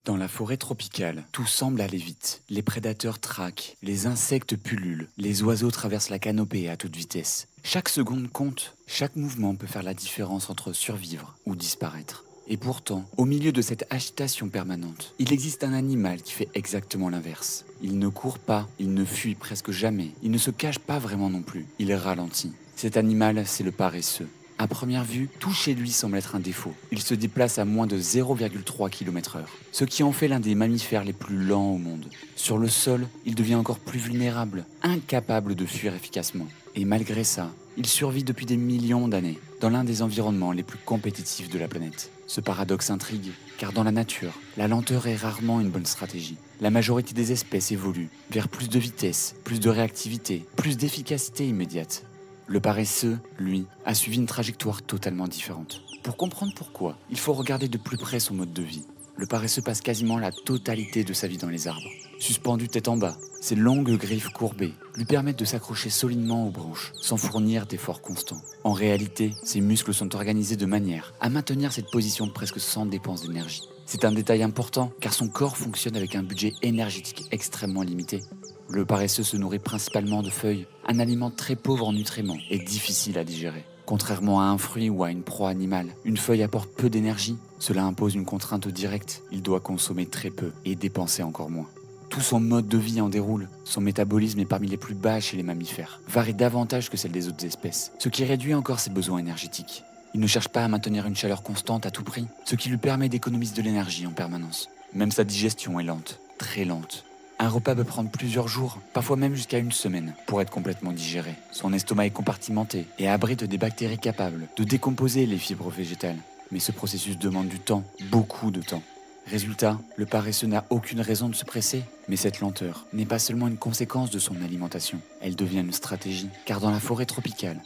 Dans la forêt tropicale, tout semble aller vite. Les prédateurs traquent, les insectes pullulent, les oiseaux traversent la canopée à toute vitesse. Chaque seconde compte, chaque mouvement peut faire la différence entre survivre ou disparaître. Et pourtant, au milieu de cette agitation permanente, il existe un animal qui fait exactement l'inverse. Il ne court pas, il ne fuit presque jamais, il ne se cache pas vraiment non plus, il ralentit. Cet animal, c'est le paresseux. À première vue, tout chez lui semble être un défaut. Il se déplace à moins de 0,3 km/h, ce qui en fait l'un des mammifères les plus lents au monde. Sur le sol, il devient encore plus vulnérable, incapable de fuir efficacement. Et malgré ça, il survit depuis des millions d'années, dans l'un des environnements les plus compétitifs de la planète. Ce paradoxe intrigue, car dans la nature, la lenteur est rarement une bonne stratégie. La majorité des espèces évoluent vers plus de vitesse, plus de réactivité, plus d'efficacité immédiate. Le paresseux, lui, a suivi une trajectoire totalement différente. Pour comprendre pourquoi, il faut regarder de plus près son mode de vie. Le paresseux passe quasiment la totalité de sa vie dans les arbres. Suspendu tête en bas, ses longues griffes courbées lui permettent de s'accrocher solidement aux branches, sans fournir d'efforts constants. En réalité, ses muscles sont organisés de manière à maintenir cette position presque sans dépense d'énergie. C'est un détail important, car son corps fonctionne avec un budget énergétique extrêmement limité. Le paresseux se nourrit principalement de feuilles, un aliment très pauvre en nutriments et difficile à digérer. Contrairement à un fruit ou à une proie animale, une feuille apporte peu d'énergie. Cela impose une contrainte directe. Il doit consommer très peu et dépenser encore moins. Tout son mode de vie en déroule. Son métabolisme est parmi les plus bas chez les mammifères, varie davantage que celle des autres espèces, ce qui réduit encore ses besoins énergétiques. Il ne cherche pas à maintenir une chaleur constante à tout prix, ce qui lui permet d'économiser de l'énergie en permanence. Même sa digestion est lente, très lente. Un repas peut prendre plusieurs jours, parfois même jusqu'à une semaine, pour être complètement digéré. Son estomac est compartimenté et abrite des bactéries capables de décomposer les fibres végétales. Mais ce processus demande du temps, beaucoup de temps. Résultat, le paresseux n'a aucune raison de se presser, mais cette lenteur n'est pas seulement une conséquence de son alimentation, elle devient une stratégie, car dans la forêt tropicale,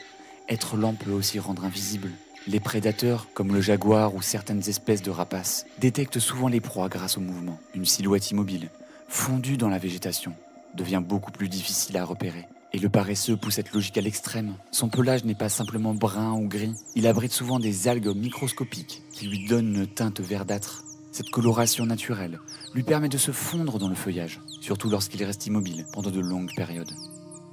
être lent peut aussi rendre invisible. Les prédateurs, comme le jaguar ou certaines espèces de rapaces, détectent souvent les proies grâce au mouvement. Une silhouette immobile, fondue dans la végétation, devient beaucoup plus difficile à repérer. Et le paresseux pousse cette logique à l'extrême. Son pelage n'est pas simplement brun ou gris, il abrite souvent des algues microscopiques qui lui donnent une teinte verdâtre. Cette coloration naturelle lui permet de se fondre dans le feuillage, surtout lorsqu'il reste immobile pendant de longues périodes.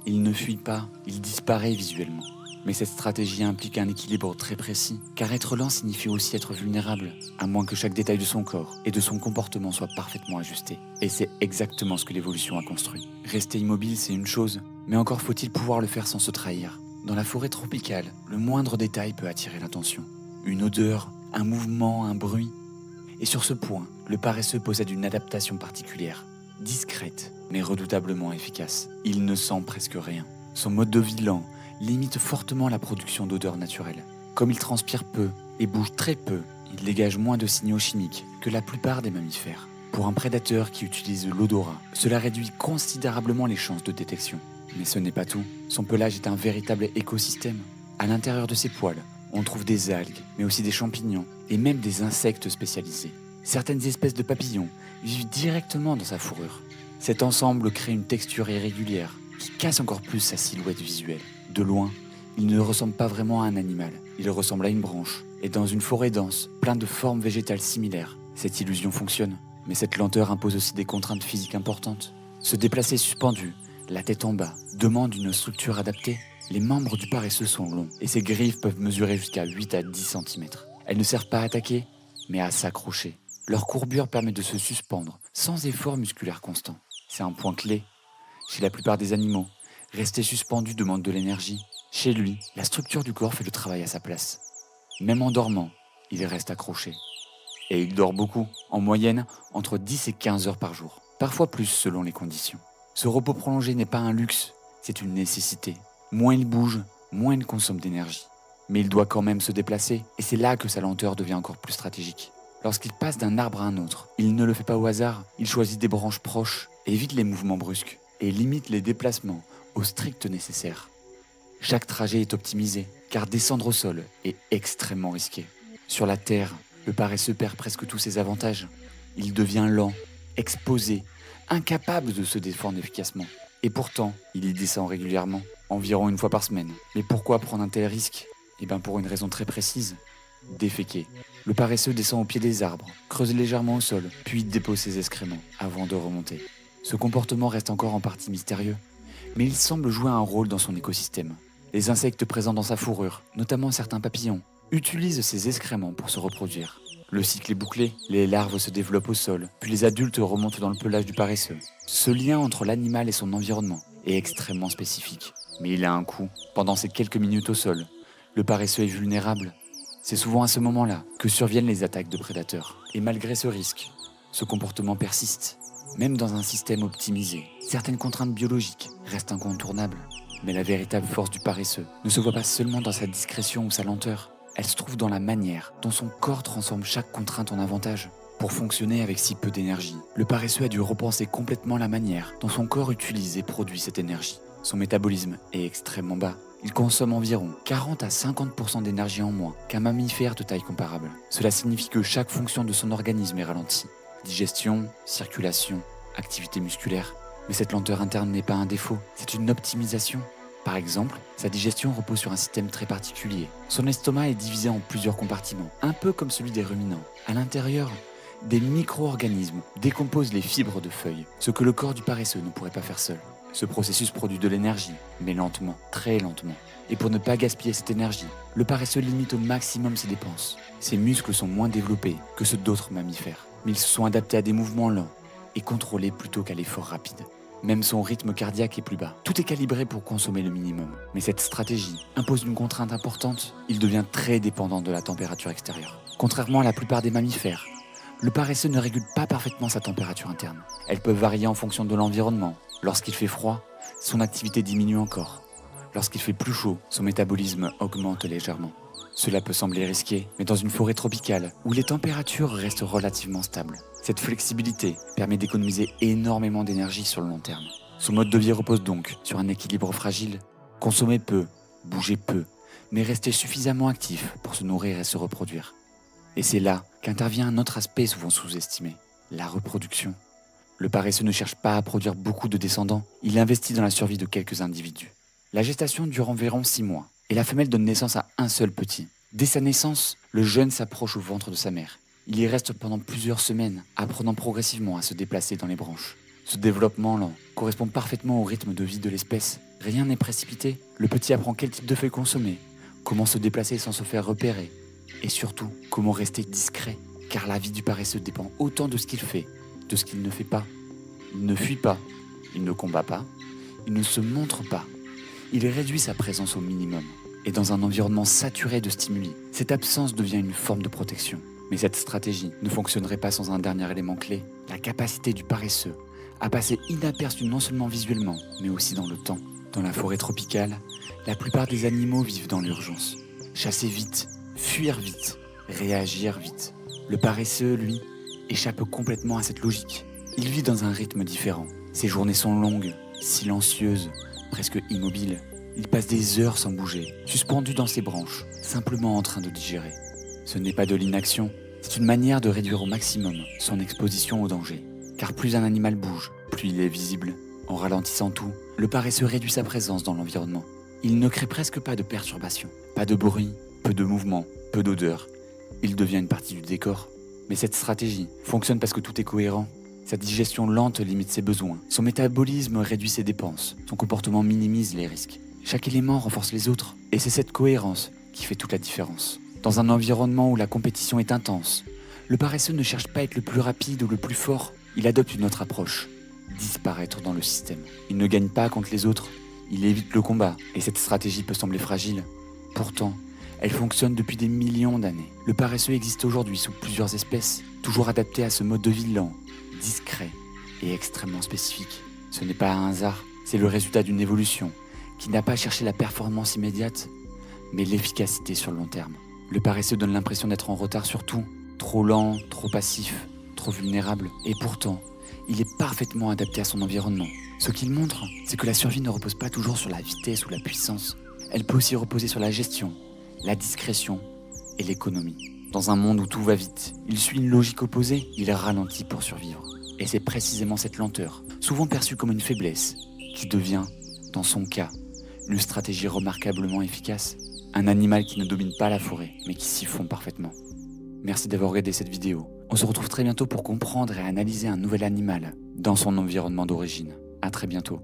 Il ne fuit pas, il disparaît visuellement. Mais cette stratégie implique un équilibre très précis, car être lent signifie aussi être vulnérable, à moins que chaque détail de son corps et de son comportement soit parfaitement ajusté. Et c'est exactement ce que l'évolution a construit. Rester immobile, c'est une chose, mais encore faut-il pouvoir le faire sans se trahir. Dans la forêt tropicale, le moindre détail peut attirer l'attention. Une odeur, un mouvement, un bruit. Et sur ce point, le paresseux possède une adaptation particulière, discrète, mais redoutablement efficace. Il ne sent presque rien. Son mode de vie lent limite fortement la production d'odeurs naturelles. Comme il transpire peu et bouge très peu, il dégage moins de signaux chimiques que la plupart des mammifères. Pour un prédateur qui utilise l'odorat, cela réduit considérablement les chances de détection. Mais ce n'est pas tout. Son pelage est un véritable écosystème. À l'intérieur de ses poils, on trouve des algues, mais aussi des champignons et même des insectes spécialisés. Certaines espèces de papillons vivent directement dans sa fourrure. Cet ensemble crée une texture irrégulière qui casse encore plus sa silhouette visuelle. De loin, il ne ressemble pas vraiment à un animal, il ressemble à une branche. Et dans une forêt dense, pleine de formes végétales similaires, cette illusion fonctionne. Mais cette lenteur impose aussi des contraintes physiques importantes. Se déplacer suspendu, la tête en bas, demande une structure adaptée. Les membres du paresseux sont longs, et ses griffes peuvent mesurer jusqu'à 8 à 10 cm. Elles ne servent pas à attaquer, mais à s'accrocher. Leur courbure permet de se suspendre, sans effort musculaire constant. C'est un point clé. Chez la plupart des animaux, rester suspendu demande de l'énergie. Chez lui, la structure du corps fait le travail à sa place. Même en dormant, il reste accroché. Et il dort beaucoup, en moyenne entre 10 et 15 heures par jour. Parfois plus selon les conditions. Ce repos prolongé n'est pas un luxe, c'est une nécessité. Moins il bouge, moins il consomme d'énergie. Mais il doit quand même se déplacer, et c'est là que sa lenteur devient encore plus stratégique. Lorsqu'il passe d'un arbre à un autre, il ne le fait pas au hasard, il choisit des branches proches, évite les mouvements brusques, et limite les déplacements au strict nécessaire. Chaque trajet est optimisé, car descendre au sol est extrêmement risqué. Sur la terre, le paresseux perd presque tous ses avantages. Il devient lent, exposé, incapable de se défendre efficacement. Et pourtant, il y descend régulièrement, environ une fois par semaine. Mais pourquoi prendre un tel risque ? Eh bien pour une raison très précise, déféquer. Le paresseux descend au pied des arbres, creuse légèrement au sol, puis dépose ses excréments avant de remonter. Ce comportement reste encore en partie mystérieux, mais il semble jouer un rôle dans son écosystème. Les insectes présents dans sa fourrure, notamment certains papillons, utilisent ces excréments pour se reproduire. Le cycle est bouclé, les larves se développent au sol, puis les adultes remontent dans le pelage du paresseux. Ce lien entre l'animal et son environnement est extrêmement spécifique, mais il a un coût. Pendant ces quelques minutes au sol, le paresseux est vulnérable. C'est souvent à ce moment-là que surviennent les attaques de prédateurs. Et malgré ce risque, ce comportement persiste. Même dans un système optimisé, certaines contraintes biologiques restent incontournables. Mais la véritable force du paresseux ne se voit pas seulement dans sa discrétion ou sa lenteur. Elle se trouve dans la manière dont son corps transforme chaque contrainte en avantage. Pour fonctionner avec si peu d'énergie, le paresseux a dû repenser complètement la manière dont son corps utilise et produit cette énergie. Son métabolisme est extrêmement bas. Il consomme environ 40 à 50% d'énergie en moins qu'un mammifère de taille comparable. Cela signifie que chaque fonction de son organisme est ralentie. Digestion, circulation, activité musculaire. Mais cette lenteur interne n'est pas un défaut, c'est une optimisation. Par exemple, sa digestion repose sur un système très particulier. Son estomac est divisé en plusieurs compartiments, un peu comme celui des ruminants. À l'intérieur, des micro-organismes décomposent les fibres de feuilles, ce que le corps du paresseux ne pourrait pas faire seul. Ce processus produit de l'énergie, mais lentement, très lentement. Et pour ne pas gaspiller cette énergie, le paresseux limite au maximum ses dépenses. Ses muscles sont moins développés que ceux d'autres mammifères, mais ils se sont adaptés à des mouvements lents et contrôlés plutôt qu'à l'effort rapide. Même son rythme cardiaque est plus bas. Tout est calibré pour consommer le minimum. Mais cette stratégie impose une contrainte importante. Il devient très dépendant de la température extérieure. Contrairement à la plupart des mammifères, le paresseux ne régule pas parfaitement sa température interne. Elle peut varier en fonction de l'environnement. Lorsqu'il fait froid, son activité diminue encore. Lorsqu'il fait plus chaud, son métabolisme augmente légèrement. Cela peut sembler risqué, mais dans une forêt tropicale, où les températures restent relativement stables, cette flexibilité permet d'économiser énormément d'énergie sur le long terme. Son mode de vie repose donc sur un équilibre fragile. Consommer peu, bouger peu, mais rester suffisamment actif pour se nourrir et se reproduire. Et c'est là qu'intervient un autre aspect souvent sous-estimé, la reproduction. Le paresseux ne cherche pas à produire beaucoup de descendants, il investit dans la survie de quelques individus. La gestation dure environ 6 mois, et la femelle donne naissance à un seul petit. Dès sa naissance, le jeune s'approche au ventre de sa mère. Il y reste pendant plusieurs semaines, apprenant progressivement à se déplacer dans les branches. Ce développement lent correspond parfaitement au rythme de vie de l'espèce. Rien n'est précipité, le petit apprend quel type de feuilles consommer, comment se déplacer sans se faire repérer, et surtout, comment rester discret, car la vie du paresseux dépend autant de ce qu'il fait, de ce qu'il ne fait pas. Il ne fuit pas, il ne combat pas, il ne se montre pas. Il réduit sa présence au minimum. Et dans un environnement saturé de stimuli, cette absence devient une forme de protection. Mais cette stratégie ne fonctionnerait pas sans un dernier élément clé, la capacité du paresseux à passer inaperçu non seulement visuellement, mais aussi dans le temps. Dans la forêt tropicale, la plupart des animaux vivent dans l'urgence. Chasser vite, fuir vite, réagir vite. Le paresseux, lui, échappe complètement à cette logique. Il vit dans un rythme différent. Ses journées sont longues, silencieuses, presque immobiles. Il passe des heures sans bouger, suspendu dans ses branches, simplement en train de digérer. Ce n'est pas de l'inaction, c'est une manière de réduire au maximum son exposition au danger. Car plus un animal bouge, plus il est visible. En ralentissant tout, le paresseux réduit sa présence dans l'environnement. Il ne crée presque pas de perturbations, pas de bruit, peu de mouvement, peu d'odeur. Il devient une partie du décor. Mais cette stratégie fonctionne parce que tout est cohérent. Sa digestion lente limite ses besoins, son métabolisme réduit ses dépenses, son comportement minimise les risques. Chaque élément renforce les autres, et c'est cette cohérence qui fait toute la différence. Dans un environnement où la compétition est intense, le paresseux ne cherche pas à être le plus rapide ou le plus fort, il adopte une autre approche, disparaître dans le système. Il ne gagne pas contre les autres, il évite le combat, et cette stratégie peut sembler fragile. Pourtant, elle fonctionne depuis des millions d'années. Le paresseux existe aujourd'hui sous plusieurs espèces, toujours adapté à ce mode de vie lent, discret et extrêmement spécifique. Ce n'est pas un hasard, c'est le résultat d'une évolution qui n'a pas cherché la performance immédiate, mais l'efficacité sur le long terme. Le paresseux donne l'impression d'être en retard sur tout, trop lent, trop passif, trop vulnérable, et pourtant, il est parfaitement adapté à son environnement. Ce qu'il montre, c'est que la survie ne repose pas toujours sur la vitesse ou la puissance. Elle peut aussi reposer sur la gestion, la discrétion et l'économie. Dans un monde où tout va vite, il suit une logique opposée, il ralentit pour survivre. Et c'est précisément cette lenteur, souvent perçue comme une faiblesse, qui devient, dans son cas, une stratégie remarquablement efficace. Un animal qui ne domine pas la forêt, mais qui s'y fond parfaitement. Merci d'avoir regardé cette vidéo. On se retrouve très bientôt pour comprendre et analyser un nouvel animal dans son environnement d'origine. À très bientôt.